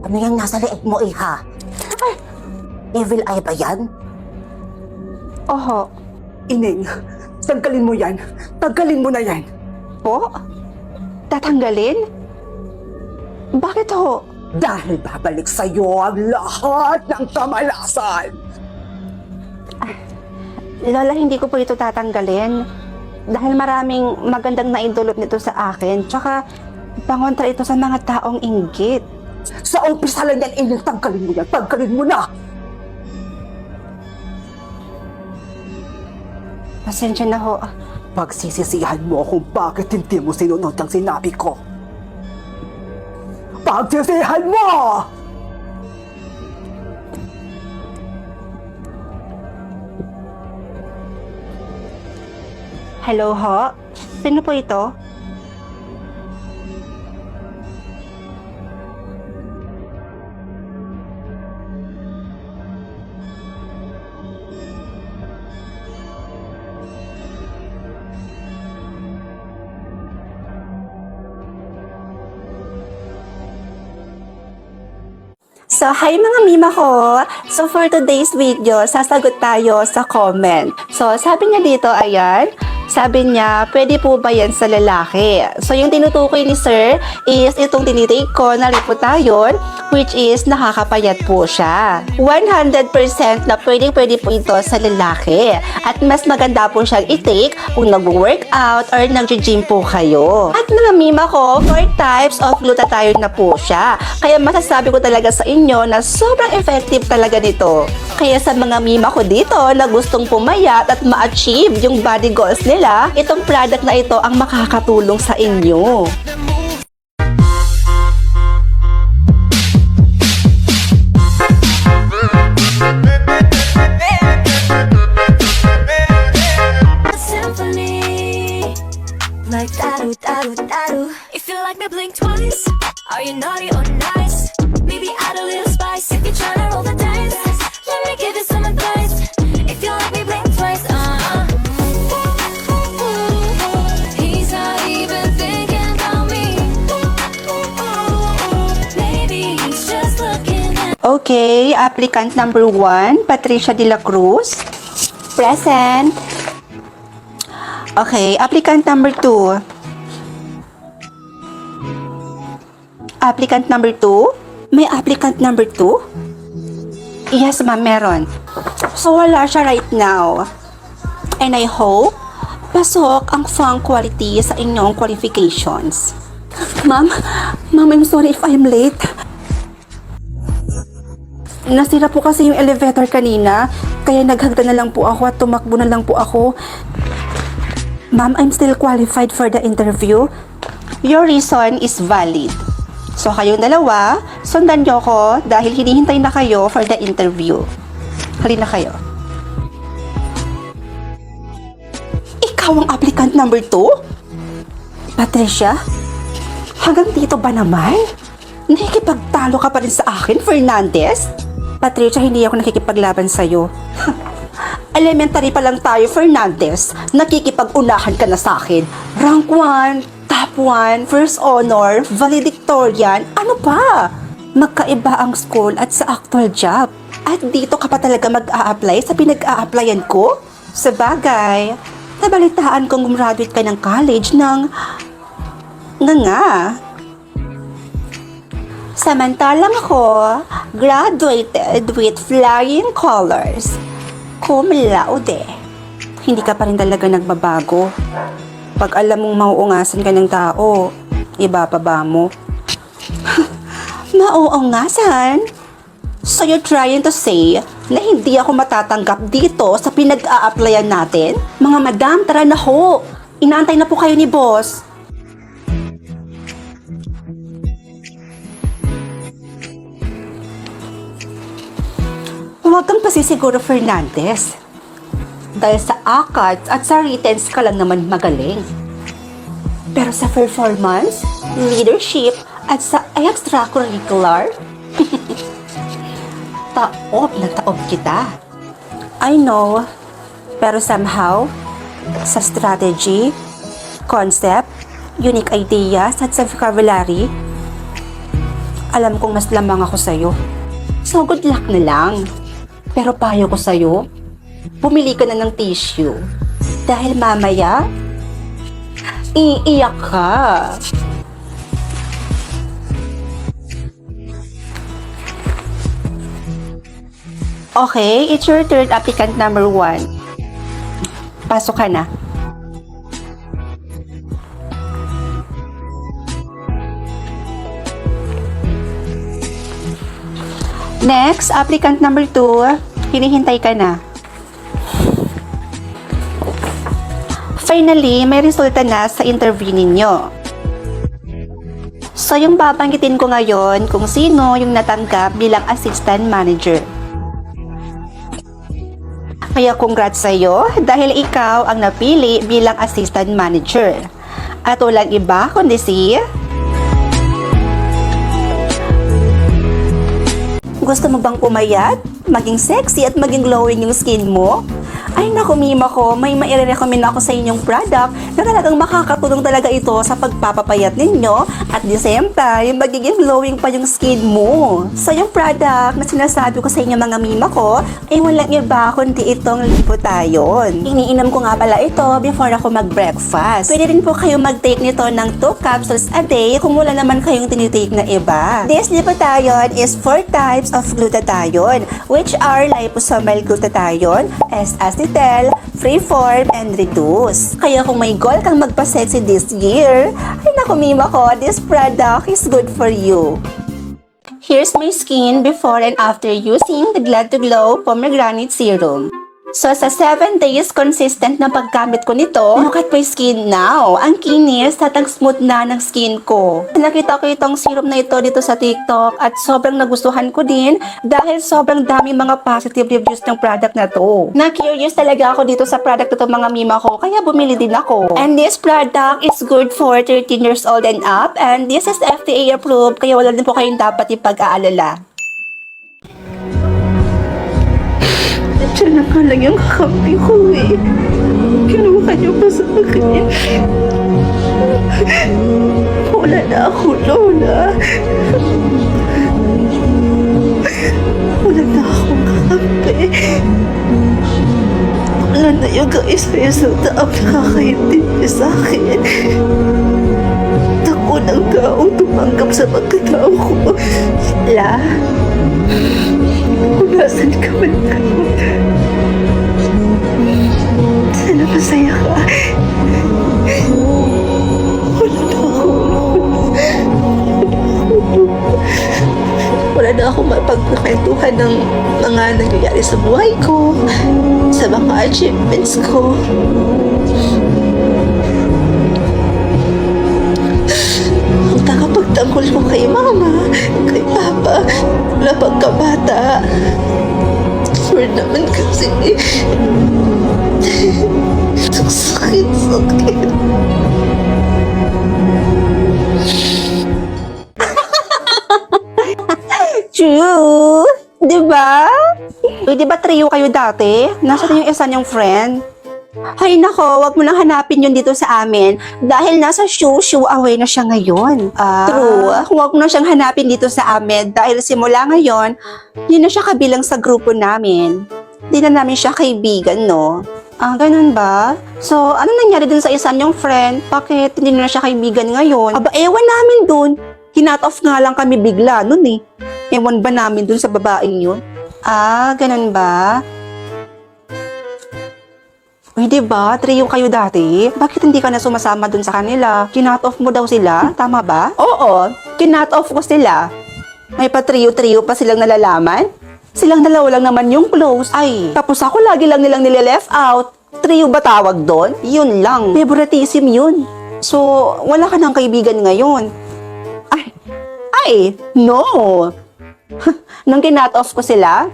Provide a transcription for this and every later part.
Ano yung nasa leeg mo, Iha? Ay, evil eye ba yan? Oho. Ining, tanggalin mo yan. Tanggalin mo na yan. Po? Tatanggalin? Bakit ho? Dahil babalik sa'yo ang lahat ng kamalasan. Lola, hindi ko po ito tatanggalin. Dahil maraming magandang naidulot nito sa akin. Tsaka, pangontra ito sa mga taong inggit. Sa umpisa lang yan, Ining, tanggalin mo yan. Tanggalin mo na. Pasensya na ho. Pagsisisihan mo kung bakit hindi mo sinunod ang sinabi ko. Pagsisihan mo! Hello ho? Sino po ito? So, hi mga mima ko! So, for today's video, sasagot tayo sa comment. So, sabi niya dito, ayan, sabi niya, pwede po ba yan sa lalaki? So, yung tinutukoy ni sir is itong tinitake ko na Lipotayon, which is nakakapayat po siya. 100% na pwede po ito sa lalaki. At mas maganda po siyang i-take kung nag-workout or nag-gym po kayo. At mga mima ko, 4 types of glutathione na po siya. Kaya masasabi ko talaga sa inyo na sobrang effective talaga nito. Kaya sa mga mima ko dito na gustong pumayat at ma-achieve yung body goals nila, itong product na ito ang makakatulong sa inyo. Like daru daru daru. If you like me, blink twice. Are you naughty or nice? Maybe add a little spice. If you're tryna roll the dice, let me give you some advice. If you like me, blink twice. He's not even thinking about me. Maybe he's just looking at. Okay, applicant number 1, Patricia de la Cruz. Present. Okay, applicant number 2. Applicant number 2? May applicant number 2? Yes, ma'am, meron. So, wala siya right now. And I hope, pasok ang funk quality sa inyong qualifications. Ma'am, I'm sorry if I'm late. Nasira po kasi yung elevator kanina, kaya naghagda na lang po ako at tumakbo na lang po ako. Ma'am, I'm still qualified for the interview. Your reason is valid. So, kayong dalawa, sundan niyo ko dahil hinihintay na kayo for the interview. Halina kayo. Ikaw ang applicant number 2? Patricia? Hanggang dito ba naman? Nakikipagtalo ka pa rin sa akin, Fernandez? Patricia, hindi ako nakikipaglaban sa'yo. Elementary pa lang tayo, Fernandez. Nakikipag-unahan ka na sa akin. Rank 1, top 1, first honor, valedictorian, ano pa? Magkaiba ang school at sa actual job. At dito ka pa talaga mag-a-apply sa pinag-a-applyan ko? Sa bagay, nabalitaan kong gumraduate ka ng college ng... nga. Samantalang ako, graduated with flying colors. Cum laude. Hindi ka pa rin talaga nagbabago. Pag alam mong mauungasan ka ng tao, iba pa ba mo? Mauungasan? So you're trying to say na hindi ako matatanggap dito sa pinag-a-applyan natin? Mga madam, tara na ho. Inaantay na po kayo ni boss. Huwag kang pasisiguro, Fernandez. Dahil sa ACADS at sa writtens ka lang naman magaling. Pero sa performance, leadership, at sa extracurricular, taob na taob kita. I know, pero somehow, sa strategy, concept, unique ideas, at sa vocabulary, Alam kong mas lamang ako sa'yo. So good luck na lang. Pero payo ko sa'yo, bumili ka na ng tissue. Dahil mamaya, iiyak ka. Okay, it's your turn, applicant number 1. Pasok ka na. Next, applicant number 2, hinihintay ka na. Finally, may resulta na sa interview ninyo. So, yung babanggitin ko ngayon kung sino yung natanggap bilang assistant manager. Kaya congrats sa'yo dahil ikaw ang napili bilang assistant manager. At walang iba kundi si... Gusto mo bang pumayat? Maging sexy at maging glowing yung skin mo? Ay naku, Mima ko, may maire-recommend ako sa inyong product na talagang makakatulong talaga ito sa pagpapapayat ninyo at the same time, magiging glowing pa yung skin mo. So yung product na sinasabi ko sa inyo mga Mima ko, ay walang iba kundi itong Lipotayon. Iniinom ko nga pala ito before ako mag-breakfast. Pwede rin po kayo mag-take nito ng 2 capsules a day kung wala naman kayong tinitake na iba. This Lipotayon is 4 types of glutathione, which are liposomal glutathione, S-acetyl, freeform, and reduce. Kaya kung may goal kang magpa-sexy this year, ay naku Mima ko, this product is good for you. Here's my skin before and after using the Glad to Glow Pomegranate Serum. So, sa 7 days consistent na paggamit ko nito, look at my skin now. Ang kinis at ang smooth na ng skin ko. Nakita ko itong serum na ito dito sa TikTok at sobrang nagustuhan ko din dahil sobrang dami mga positive reviews ng product na to. Na-curious talaga ako dito sa product na to mga Mima ko, kaya bumili din ako. And this product is good for 13 years old and up and this is FDA approved kaya wala din po kayong dapat ipag-aalala. Diyan na nga lang yung kakampi ko eh. Kinuha niyo pa sa akin. Wala na ako, Lola. Wala na akong kakampi. Wala na yung ka-espeso taong nakakaintindi sa akin. Ako ng taong tumanggap sa pagkatao ko. La, kung nasan ka man ka, sana masaya ka. Wala na ako mapagkakwentuhan ng mga nangyayari sa buhay ko, sa mga achievements ko. Ang takapagtanggol ko kay Mama, kay Papa, wala pagkabata. Sure naman kasi, sakit. True! Diba? Uy, diba trio kayo dati? Nasaan yung isa niyong friend? Ay nako, wag mo nang hanapin yun dito sa amin dahil nasa show away na siya ngayon. True, wag mo na siyang hanapin dito sa amin dahil simula ngayon, hindi na siya kabilang sa grupo namin. Hindi na namin siya kaibigan, no? Ganun ba? So, ano nangyari dun sa isa niyong friend? Bakit hindi na siya kaibigan ngayon? Aba, ewan namin dun. Hinat off nga lang kami bigla nun eh. Ewan ba namin dun sa babaeng yun? Ganun ba? Uy, diba? Trio kayo dati? Bakit hindi ka na sumasama dun sa kanila? Kinat off mo daw sila? Tama ba? Oo, kinat off ko sila. May pa-trio-trio pa silang nalalaman? Silang dalawa lang naman yung close. Ay, tapos ako lagi lang nilang nile-left out. Trio ba tawag doon? Yun lang. Favoritism yun. So, wala ka ng kaibigan ngayon. Ay, no. Nung kinat off ko sila,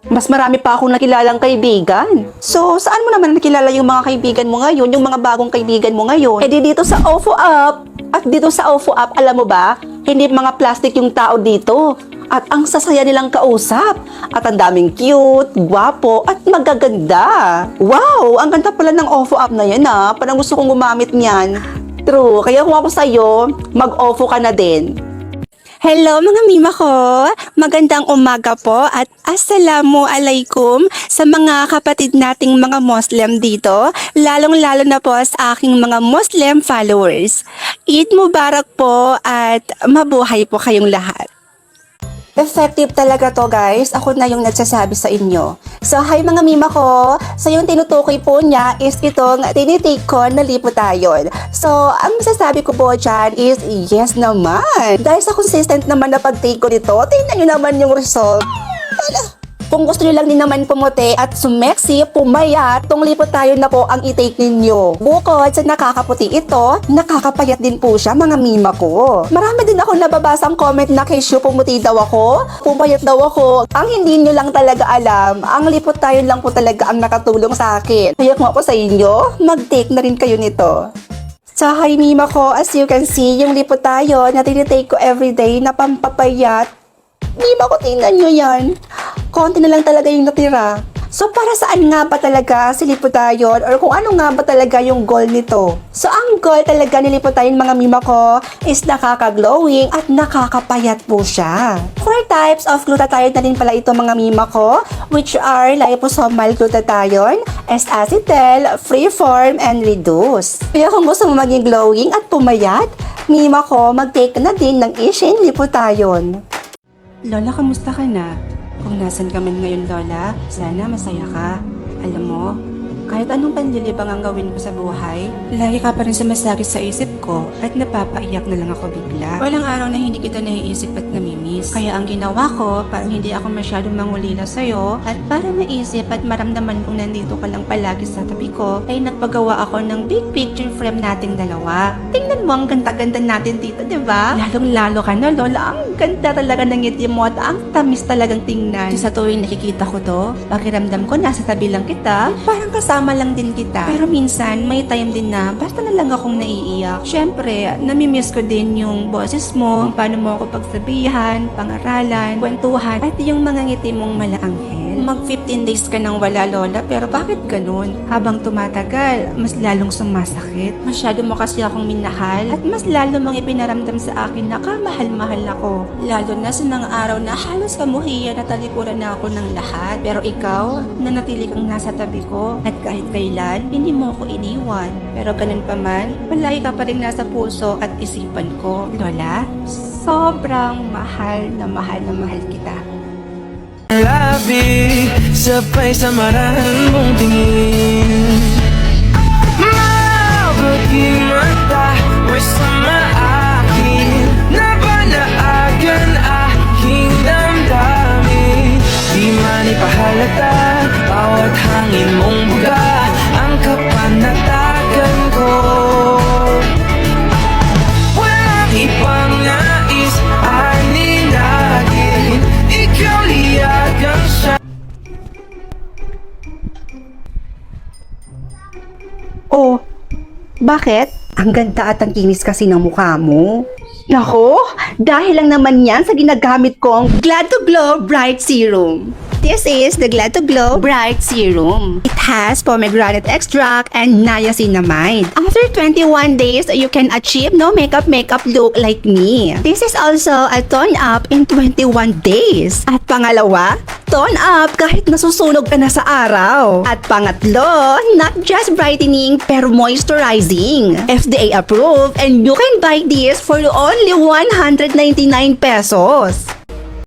mas marami pa akong nakilalang kaibigan. So, saan mo naman nakilala yung mga kaibigan mo ngayon, yung mga bagong kaibigan mo ngayon? Eh di dito sa OFO Up. At dito sa OFO Up, alam mo ba, hindi mga plastic yung tao dito. At ang sasaya nilang kausap. At ang daming cute, gwapo, at magaganda. Wow, ang ganda pala ng OFO Up na yan Parang gusto kong gumamit niyan. True, kaya kung ako sa'yo, mag-OFO ka na din. Hello mga mima ko! Magandang umaga po at assalamu alaikum sa mga kapatid nating mga Muslim dito, lalong-lalo na po sa aking mga Muslim followers. Eid Mubarak po at mabuhay po kayong lahat. Effective talaga to guys. Ako na yung nagsasabi sa inyo. So hi mga mima ko. So yung tinutukoy po niya is itong tinitake ko na liputayon. So ang masasabi ko po dyan is yes naman. Dahil sa consistent naman na pag-take ko nito, tingnan nyo naman yung result. Kung gusto nyo lang din naman pumuti at sumeksi, pumayat, tong liputayon na po ang i-take ninyo. Bukod sa nakakaputi ito, nakakapayat din po siya mga mima ko. Marami din ako nababasang comment na kesyo pumuti daw ako, pumayat daw ako. Ang hindi nyo lang talaga alam, ang liputayon lang po talaga ang nakatulong sa akin. Kaya kung ako sa inyo, mag-take na rin kayo nito. So hi mima ko, as you can see, yung liputayon na tinitake ko everyday na pampapayat, mima ko tingnan nyo yan. Konti na lang talaga yung natira. So para saan nga ba talaga si liputayon or kung ano nga ba talaga yung goal nito? So ang goal talaga ni liputayon mga mima ko is nakaka-glowing at nakakapayat po siya. 4 types of glutathione na din pala ito mga mima ko, which are liposomal glutathione, S-acetyl, freeform, and reduced. Kaya kung gusto mo maging glowing at pumayat, mima ko mag-take na din ng Ishin liputayon. Lola, kamusta ka na? Kung nasan ka man ngayon, Lola, sana masaya ka. Alam mo, kahit anong panlilibang ang gawin ko sa buhay, lagi ka pa rin sumasakit sa isip ko at napapaiyak na lang ako bigla. Walang araw na hindi kita naiisip at namimiss. Kaya ang ginawa ko, parang hindi ako masyadong mangulila sa'yo at para maisip at maramdaman kung nandito ka lang palagi sa tabi ko, ay nagpagawa ako ng big picture frame nating dalawa. Tingnan mo ang ganda-ganda natin dito, di ba? Lalong-lalo ka na, Lola. Ang ganda talaga ng ngiti mo at ang tamis talagang tingnan. Sa tuwing nakikita ko to, pakiramdam ko nasa tabi lang kita, parang kasama lang din kita. Pero minsan, may time din na basta na lang akong naiiyak. Syempre, namimiss ko din yung boses mo, kung paano mo ako pagsabihan, pangaralan, kwentuhan, at yung mga ngiti mong malaanghel. Mag 15 days ka nang wala, Lola, pero bakit ganun? Habang tumatagal, mas lalong sumasakit. Masyado mo kasi akong minahal at mas lalo mong ipinaramdam sa akin na kamahal-mahal ako. Lalo na sa mga araw na halos kamuhiyan at talikuran na ako ng lahat. Pero ikaw, nanatili kang nasa tabi ko at kahit kailan, hindi mo ako iniwan. Pero ganun pa man, palagi ka pa rin nasa puso at isipan ko. Lola, sobrang mahal na mahal kita. Labi, sabay sa marahan mong tingin Mabuting mata, sama akin Nabanaagan aking damdamin Di man ipahalata, bawat hangin mong buga Ang kapanatagan ko Walang ibang nais, aninagin Ikaw liyagang siya. Oh, bakit? Ang ganda at ang kinis kasi ng mukha mo. Nako, dahil lang naman yan sa ginagamit kong Glad to Glow Bright Serum. This is the Glad to Glow Bright Serum. It has pomegranate extract and niacinamide. After 21 days, you can achieve no makeup look like me. This is also a tone up in 21 days. At pangalawa, tone up kahit nasusunog ka na sa araw. At pangatlo, not just brightening pero moisturizing. FDA approved and you can buy this for only 199 pesos.